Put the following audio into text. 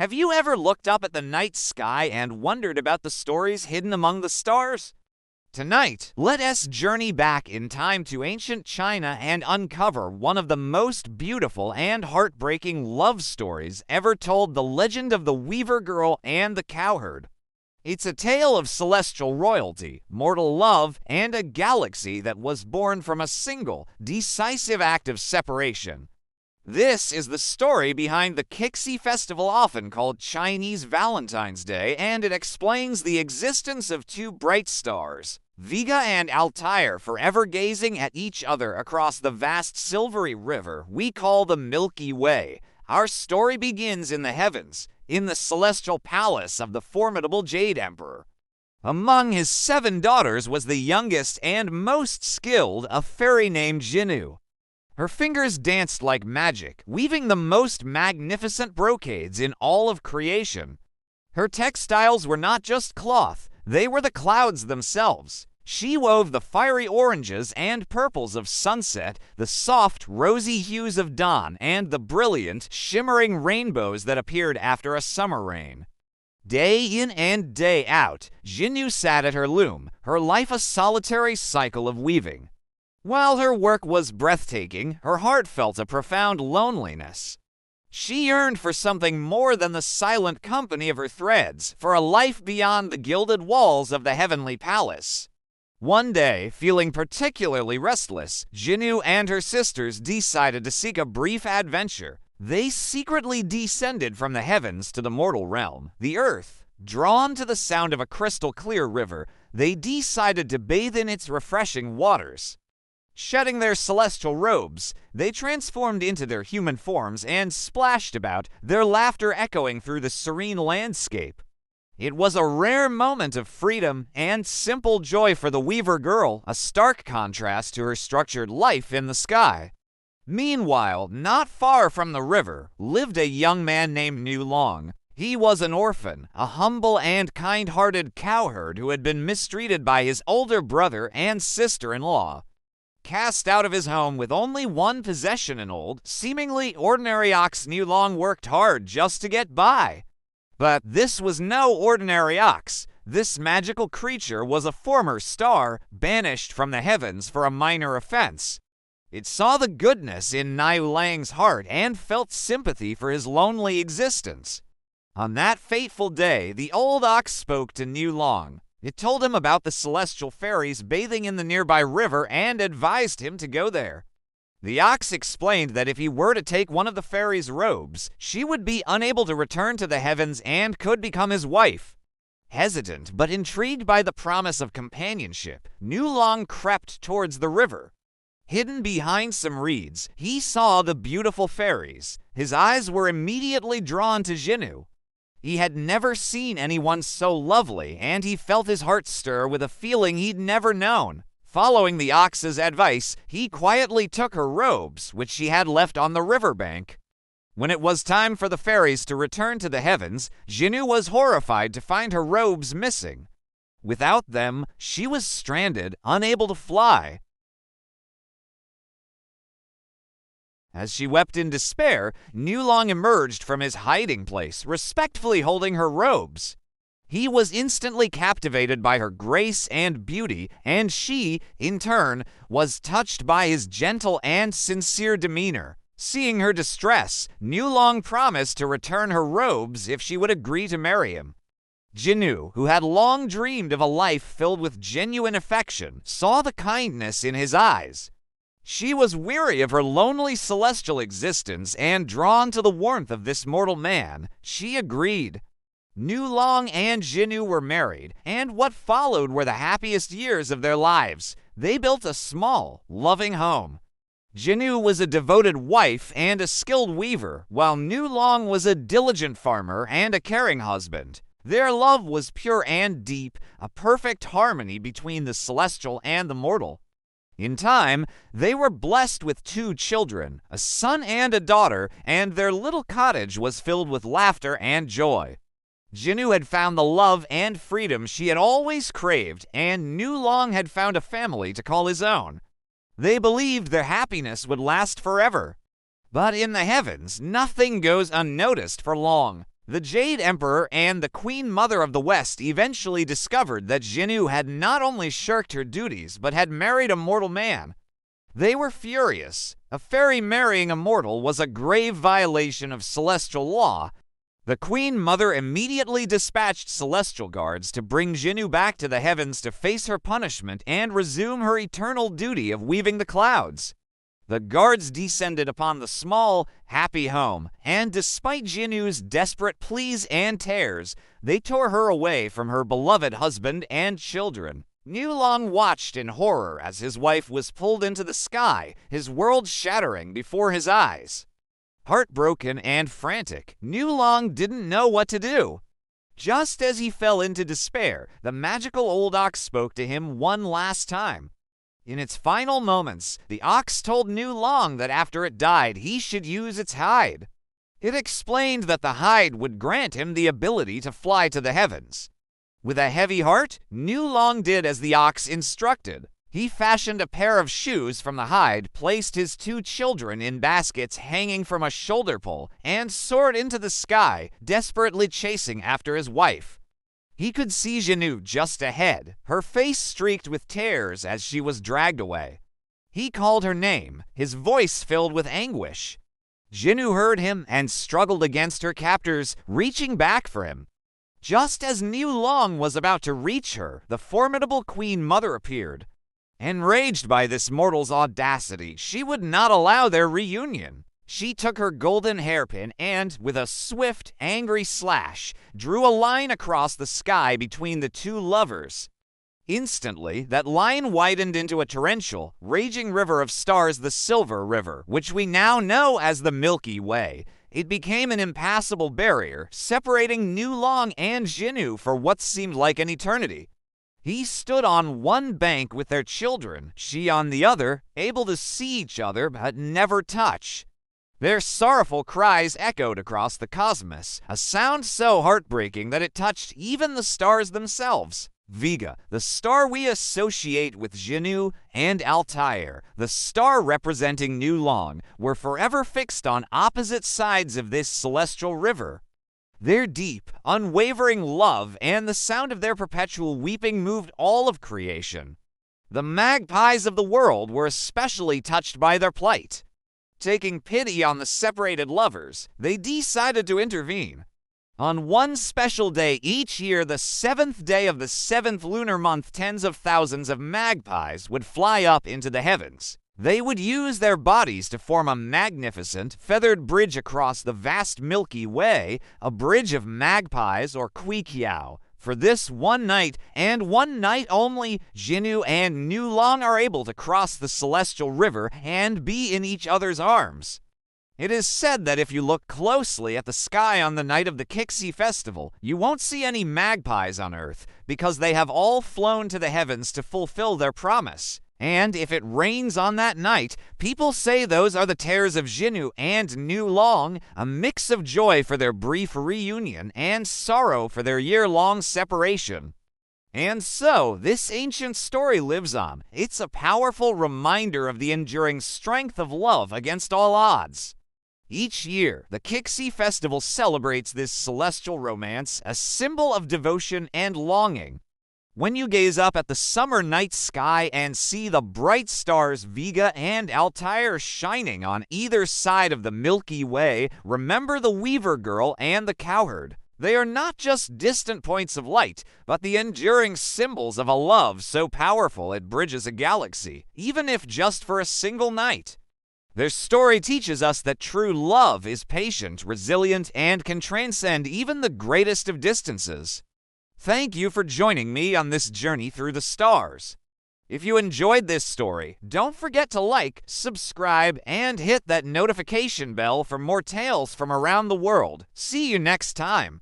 Have you ever looked up at the night sky and wondered about the stories hidden among the stars? Tonight, let us journey back in time to ancient China and uncover one of the most beautiful and heartbreaking love stories ever told, the legend of the Weaver Girl and the Cowherd. It's a tale of celestial royalty, mortal love, and a galaxy that was born from a single, decisive act of separation. This is the story behind the Kixi festival, often called Chinese Valentine's Day, and it explains the existence of two bright stars, Vega and Altair, forever gazing at each other across the vast silvery river we call the Milky Way. Our story begins in the heavens, in the celestial palace of the formidable Jade Emperor. Among his 7 daughters was the youngest and most skilled, a fairy named Jinnu. Her fingers danced like magic, weaving the most magnificent brocades in all of creation. Her textiles were not just cloth, they were the clouds themselves. She wove the fiery oranges and purples of sunset, the soft, rosy hues of dawn, and the brilliant, shimmering rainbows that appeared after a summer rain. Day in and day out, Jinnu sat at her loom, her life a solitary cycle of weaving. While her work was breathtaking, her heart felt a profound loneliness. She yearned for something more than the silent company of her threads, for a life beyond the gilded walls of the heavenly palace. One day, feeling particularly restless, Jinnu and her sisters decided to seek a brief adventure. They secretly descended from the heavens to the mortal realm, the earth. Drawn to the sound of a crystal-clear river, they decided to bathe in its refreshing waters. Shedding their celestial robes, they transformed into their human forms and splashed about, their laughter echoing through the serene landscape. It was a rare moment of freedom and simple joy for the Weaver Girl, a stark contrast to her structured life in the sky. Meanwhile, not far from the river, lived a young man named Nu Long. He was an orphan, a humble and kind-hearted cowherd who had been mistreated by his older brother and sister-in-law. Cast out of his home with only one possession, an old, seemingly ordinary ox, Nu Long worked hard just to get by. But this was no ordinary ox. This magical creature was a former star, banished from the heavens for a minor offense. It saw the goodness in Nu Lang's heart and felt sympathy for his lonely existence. On that fateful day, the old ox spoke to Nu Long. It told him about the celestial fairies bathing in the nearby river and advised him to go there. The ox explained that if he were to take one of the fairies' robes, she would be unable to return to the heavens and could become his wife. Hesitant but intrigued by the promise of companionship, Nu Long crept towards the river. Hidden behind some reeds, he saw the beautiful fairies. His eyes were immediately drawn to Jinnu. He had never seen anyone so lovely, and he felt his heart stir with a feeling he'd never known. Following the ox's advice, he quietly took her robes, which she had left on the riverbank. When it was time for the fairies to return to the heavens, Jinnu was horrified to find her robes missing. Without them, she was stranded, unable to fly. As she wept in despair, Nu Long emerged from his hiding place, respectfully holding her robes. He was instantly captivated by her grace and beauty, and she, in turn, was touched by his gentle and sincere demeanor. Seeing her distress, Nu Long promised to return her robes if she would agree to marry him. Jinnu, who had long dreamed of a life filled with genuine affection, saw the kindness in his eyes. She was weary of her lonely celestial existence and drawn to the warmth of this mortal man. She agreed. Nu Long and Jinnu were married, and what followed were the happiest years of their lives. They built a small, loving home. Jinnu was a devoted wife and a skilled weaver, while Nu Long was a diligent farmer and a caring husband. Their love was pure and deep, a perfect harmony between the celestial and the mortal. In time, they were blessed with 2 children, a son and a daughter, and their little cottage was filled with laughter and joy. Jinnu had found the love and freedom she had always craved, and Nu Long had found a family to call his own. They believed their happiness would last forever. But in the heavens, nothing goes unnoticed for long. The Jade Emperor and the Queen Mother of the West eventually discovered that Jinnu had not only shirked her duties but had married a mortal man. They were furious. A fairy marrying a mortal was a grave violation of celestial law. The Queen Mother immediately dispatched celestial guards to bring Jinnu back to the heavens to face her punishment and resume her eternal duty of weaving the clouds. The guards descended upon the small, happy home, and despite Jinnu's desperate pleas and tears, they tore her away from her beloved husband and children. Nulong watched in horror as his wife was pulled into the sky, his world shattering before his eyes. Heartbroken and frantic, Nulong didn't know what to do. Just as he fell into despair, the magical old ox spoke to him one last time. In its final moments, the ox told Nulong that after it died, he should use its hide. It explained that the hide would grant him the ability to fly to the heavens. With a heavy heart, Nulong did as the ox instructed. He fashioned a pair of shoes from the hide, placed his 2 children in baskets hanging from a shoulder pole, and soared into the sky, desperately chasing after his wife. He could see Jinnu just ahead, her face streaked with tears as she was dragged away. He called her name, his voice filled with anguish. Jinnu heard him and struggled against her captors, reaching back for him. Just as Nulong was about to reach her, the formidable Queen Mother appeared. Enraged by this mortal's audacity, she would not allow their reunion. She took her golden hairpin and, with a swift, angry slash, drew a line across the sky between the 2 lovers. Instantly, that line widened into a torrential, raging river of stars, the Silver River, which we now know as the Milky Way. It became an impassable barrier, separating Nulong and Jinnu for what seemed like an eternity. He stood on one bank with their children, she on the other, able to see each other but never touch. Their sorrowful cries echoed across the cosmos, a sound so heartbreaking that it touched even the stars themselves. Vega, the star we associate with Jinnu, and Altair, the star representing Nulong, were forever fixed on opposite sides of this celestial river. Their deep, unwavering love and the sound of their perpetual weeping moved all of creation. The magpies of the world were especially touched by their plight. Taking pity on the separated lovers, they decided to intervene. On one special day each year, the 7th day of the 7th lunar month, tens of thousands of magpies would fly up into the heavens. They would use their bodies to form a magnificent, feathered bridge across the vast Milky Way, a bridge of magpies or Quikiao. For this one night, and one night only, Jinnu and Nulong are able to cross the celestial river and be in each other's arms. It is said that if you look closely at the sky on the night of the Kixi festival, you won't see any magpies on Earth, because they have all flown to the heavens to fulfill their promise. And if it rains on that night, people say those are the tears of Jinnu and Nulong, a mix of joy for their brief reunion and sorrow for their year-long separation. And so, this ancient story lives on. It's a powerful reminder of the enduring strength of love against all odds. Each year, the Kixi Festival celebrates this celestial romance, a symbol of devotion and longing. When you gaze up at the summer night sky and see the bright stars Vega and Altair shining on either side of the Milky Way, remember the Weaver Girl and the Cowherd. They are not just distant points of light, but the enduring symbols of a love so powerful it bridges a galaxy, even if just for a single night. Their story teaches us that true love is patient, resilient, and can transcend even the greatest of distances. Thank you for joining me on this journey through the stars. If you enjoyed this story, don't forget to like, subscribe, and hit that notification bell for more tales from around the world. See you next time.